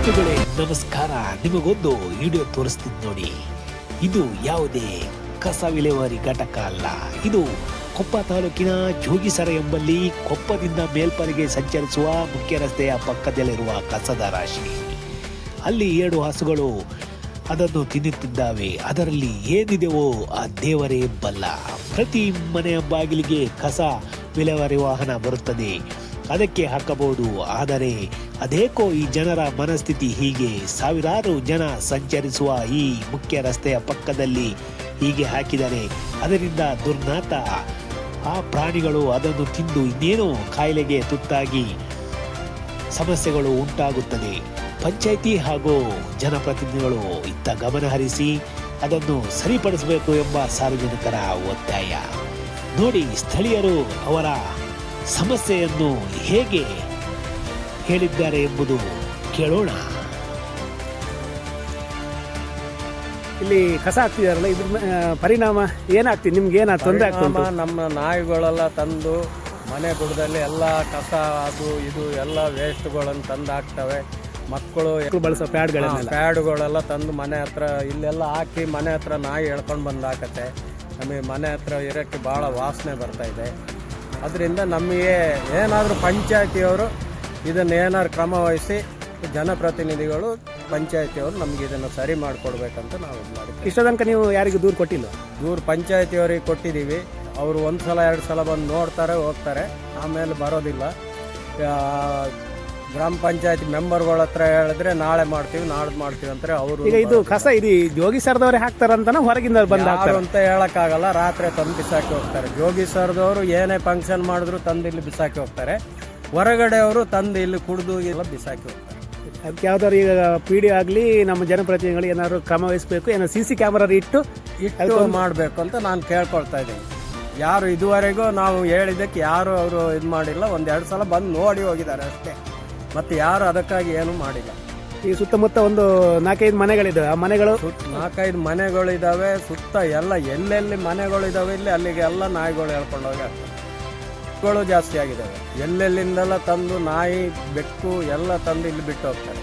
ಬಂಧುಗಳೇ ನಮಸ್ಕಾರ. ನಿಮಗೊಂದು ವಿಡಿಯೋ ತೋರಿಸ್ತೀನಿ ನೋಡಿ. ಇದು ಯಾವುದೇ ಕಸ ವಿಲೇವಾರಿ ಘಟಕ ಅಲ್ಲ. ಇದು ಕೊಪ್ಪ ತಾಲೂಕಿನ ಜೋಗಿಸರ ಎಂಬಲ್ಲಿ ಕೊಪ್ಪದಿಂದ ಮೇಲ್ಪರಿಗೆ ಸಂಚರಿಸುವ ಮುಖ್ಯ ರಸ್ತೆಯ ಪಕ್ಕದಲ್ಲಿರುವ ಕಸದ ರಾಶಿ. ಅಲ್ಲಿ 7 ಹಸುಗಳು ಅದನ್ನು ತಿನ್ನುತ್ತಿದ್ದಾವೆ. ಅದರಲ್ಲಿ ಏನಿದೆವೋ ಆ ದೇವರೇ ಬಲ್ಲ. ಪ್ರತಿ ಮನೆಯ ಬಾಗಿಲಿಗೆ ಕಸ ವಿಲೇವಾರಿ ವಾಹನ ಬರುತ್ತದೆ, ಅದಕ್ಕೆ ಹಾಕಬಹುದು. ಆದರೆ ಅದೇಕೋ ಈ ಜನರ ಮನಸ್ಥಿತಿ ಹೀಗೆ. ಸಾವಿರಾರು ಜನ ಸಂಚರಿಸುವ ಈ ಮುಖ್ಯ ರಸ್ತೆಯ ಪಕ್ಕದಲ್ಲಿ ಹೀಗೆ ಹಾಕಿದರೆ ಅದರಿಂದ ದುರ್ನಾತ. ಆ ಪ್ರಾಣಿಗಳು ಅದನ್ನು ತಿಂದು ಇನ್ನೇನೋ ಕಾಯಿಲೆಗೆ ತುತ್ತಾಗಿ ಸಮಸ್ಯೆಗಳು ಉಂಟಾಗುತ್ತದೆ. ಪಂಚಾಯಿತಿ ಹಾಗೂ ಜನಪ್ರತಿನಿಧಿಗಳು ಇತ್ತ ಗಮನ ಹರಿಸಿ ಅದನ್ನು ಸರಿಪಡಿಸಬೇಕು ಎಂಬ ಸಾರ್ವಜನಿಕರ ಒತ್ತಾಯ. ನೋಡಿ, ಸ್ಥಳೀಯರು ಅವರ ಸಮಸ್ಯೆಯನ್ನು ಹೇಗೆ ಹೇಳಿದ್ದಾರೆ ಎಂಬುದು ಕೇಳೋಣ. ಇಲ್ಲಿ ಕಸ ಹಾಕ್ತಿದಾರಲ್ಲ, ಇದ್ರ ಪರಿಣಾಮ ಏನಾಗ್ತಿದೆ? ನಿಮ್ಗೆ ಏನಾಗ್ತದೆ? ತೊಂದರೆ ಆಗ್ತದೆ? ನಮ್ಮ ನಾಯಿಗಳೆಲ್ಲ ತಂದು ಮನೆ ಬುಡದಲ್ಲಿ ಎಲ್ಲ ಕಸ ಅದು ಇದು ಎಲ್ಲ ವೇಸ್ಟ್ಗಳನ್ನು ತಂದು ಹಾಕ್ತವೆ. ಮಕ್ಕಳು ಬಳಸೋ ಪ್ಯಾಡ್ಗಳೆಲ್ಲ ತಂದು ಮನೆ ಹತ್ರ ಇಲ್ಲೆಲ್ಲ ಹಾಕಿ ಮನೆ ಹತ್ರ ನಾಯಿ ಎಳ್ಕೊಂಡು ಬಂದು ಹಾಕತ್ತೆ. ನಮಗೆ ಮನೆ ಹತ್ರ ಇರೋಕ್ಕೆ ಭಾಳ ವಾಸನೆ ಬರ್ತಾ ಇದೆ. ಅದರಿಂದ ನಮಗೆ ಏನಾದರೂ ಪಂಚಾಯತಿಯವರು ಇದನ್ನು ಏನಾದ್ರು ಕ್ರಮ ವಹಿಸಿ, ಜನಪ್ರತಿನಿಧಿಗಳು ಪಂಚಾಯತಿಯವರು ನಮಗೆ ಇದನ್ನು ಸರಿ ಮಾಡಿಕೊಡ್ಬೇಕಂತ ನಾವು ಮಾಡಿದ್ವಿ. ಇಷ್ಟ ತನಕ ನೀವು ಯಾರಿಗೂ ದೂರು ಕೊಟ್ಟಿಲ್ಲ? ದೂರು ಪಂಚಾಯತಿಯವರಿಗೆ ಕೊಟ್ಟಿದ್ದೀವಿ. ಅವರು 1 ಸಲ 2 ಸಲ ಬಂದು ನೋಡ್ತಾರೆ, ಹೋಗ್ತಾರೆ, ಆಮೇಲೆ ಬರೋದಿಲ್ಲ. ಗ್ರಾಮ ಪಂಚಾಯತಿ ಮೆಂಬರ್ಗಳ ಹತ್ರ ಹೇಳಿದ್ರೆ ನಾಳೆ ಮಾಡ್ತೀವಿ ನಾಡ್ದು ಮಾಡ್ತೀವಿ ಅಂತಾರೆ. ಅವರು ಈಗ ಇದು ಕಸ ಇದು ಜೋಗಿ ಸರ್ದವ್ರೆ ಹಾಕ್ತಾರಂತ ಹೊರಗಿಂದ ಬಂದು ಯಾರು ಅಂತ ಹೇಳಕ್ಕಾಗಲ್ಲ. ರಾತ್ರಿ ತಂದು ಬಿಸಾಕಿ ಹೋಗ್ತಾರೆ. ಜೋಗಿ ಸರ್ದವರು ಏನೇ ಫಂಕ್ಷನ್ ಮಾಡಿದ್ರು ತಂದು ಇಲ್ಲಿ ಬಿಸಾಕಿ ಹೋಗ್ತಾರೆ. ಹೊರಗಡೆ ಅವರು ತಂದು ಇಲ್ಲಿ ಕುಡಿದು ಎಲ್ಲ ಬಿಸಾಕಿ ಹೋಗ್ತಾರೆ. ಅದಕ್ಕೆ ಯಾವ್ದಾದ್ರು ಈಗ PD ಆಗಲಿ ನಮ್ಮ ಜನಪ್ರತಿನಿಧಿಗಳು ಏನಾದ್ರು ಕ್ರಮ ವಹಿಸಬೇಕು, ಏನೋ CC ಕ್ಯಾಮರಾ ಇಟ್ಟು ಮಾಡಬೇಕು ಅಂತ ನಾನು ಕೇಳ್ಕೊಳ್ತಾ ಇದ್ದೀನಿ. ಯಾರು ಇದುವರೆಗೂ ನಾವು ಹೇಳಿದ್ದಕ್ಕೆ ಯಾರು ಅವರು ಇದು ಮಾಡಿಲ್ಲ. 1-2 ಸಲ ಬಂದು ನೋಡಿ ಹೋಗಿದ್ದಾರೆ ಅಷ್ಟೇ, ಮತ್ತೆ ಯಾರು ಅದಕ್ಕಾಗಿ ಏನು ಮಾಡಿಲ್ಲ. ಈ ಸುತ್ತಮುತ್ತ ಒಂದು 4-5 ಮನೆಗಳಿದ್ದಾವೆ. ಆ ಮನೆಗಳು 4-5 ಮನೆಗಳಿದ್ದಾವೆ. ಸುತ್ತ ಎಲ್ಲ ಎಲ್ಲೆಲ್ಲಿ ಮನೆಗಳಿದ್ದಾವೆ ಇಲ್ಲಿ ಅಲ್ಲಿಗೆ ಎಲ್ಲ ನಾಯಿಗಳು ಹೇಳ್ಕೊಂಡು ಹೋಗಿ ಆಗ್ತವೆ. ಜಾಸ್ತಿ ಆಗಿದ್ದಾವೆ. ಎಲ್ಲೆಲ್ಲಿಂದೆಲ್ಲ ತಂದು ನಾಯಿ ಬೆಕ್ಕು ಎಲ್ಲ ತಂದು ಇಲ್ಲಿ ಬಿಟ್ಟು ಹೋಗ್ತಾರೆ.